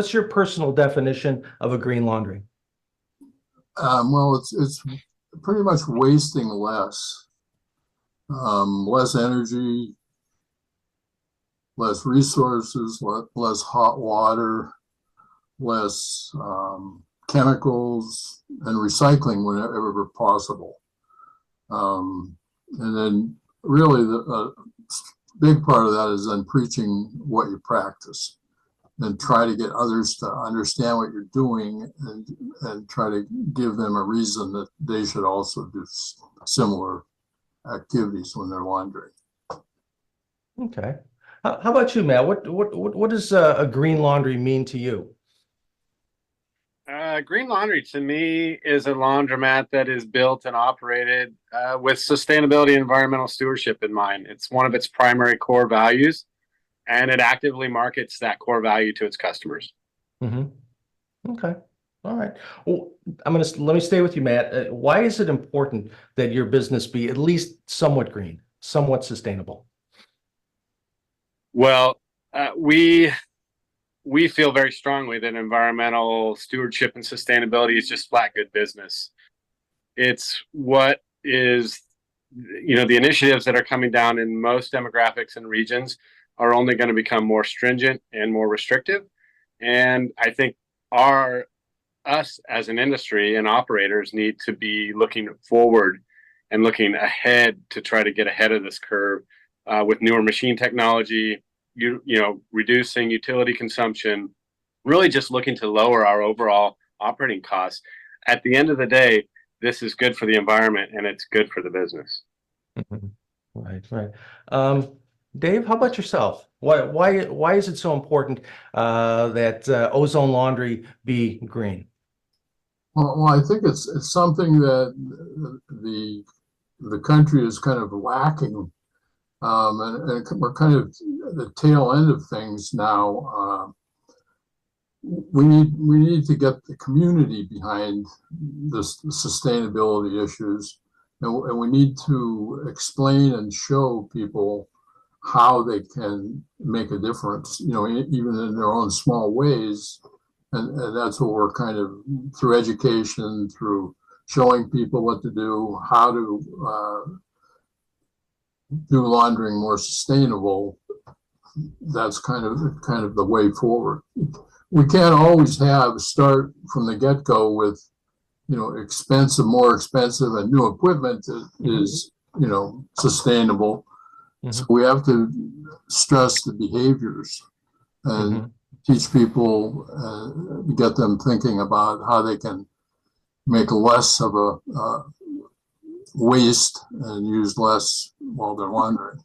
what's your personal definition of a green laundry? Well, it's pretty much wasting less, less energy, less resources, less hot water, less chemicals, and recycling whenever possible. And then really the big part of that is then preaching what you practice and try to get others to understand what you're doing and try to give them a reason that they should also do similar activities when they're laundering. Okay. How about you, Matt? What does a green laundry mean to you? Green laundry to me is a laundromat that is built and operated with sustainability and environmental stewardship in mind. It's one of its primary core values, and it actively markets that core value to its customers. Mm-hmm. Okay. All right. Well, let me stay with you, Matt. Why is it important that your business be at least somewhat green, somewhat sustainable? Well, we feel very strongly that environmental stewardship and sustainability is just flat good business. It's what is, the initiatives that are coming down in most demographics and regions are only going to become more stringent and more restrictive. And I think us as an industry and operators need to be looking forward and looking ahead to try to get ahead of this curve with newer machine technology, reducing utility consumption, really just looking to lower our overall operating costs. At the end of the day, this is good for the environment and it's good for the business. Mm-hmm. Right. Dave, how about yourself? Why is it so important that Ozone Laundry be green? Well, I think it's something that the country is kind of lacking, and we're kind of at the tail end of things now. We need to get the community behind the sustainability issues, and we need to explain and show people how they can make a difference, even in their own small ways. And that's what we're kind of, through education, through showing people what to do, how to do laundering more sustainable. That's kind of the way forward. We can't always start from the get-go with, more expensive and new equipment that is, sustainable. Mm-hmm. So we have to stress the behaviors and mm-hmm. teach people, get them thinking about how they can make less of a waste and use less while they're laundering.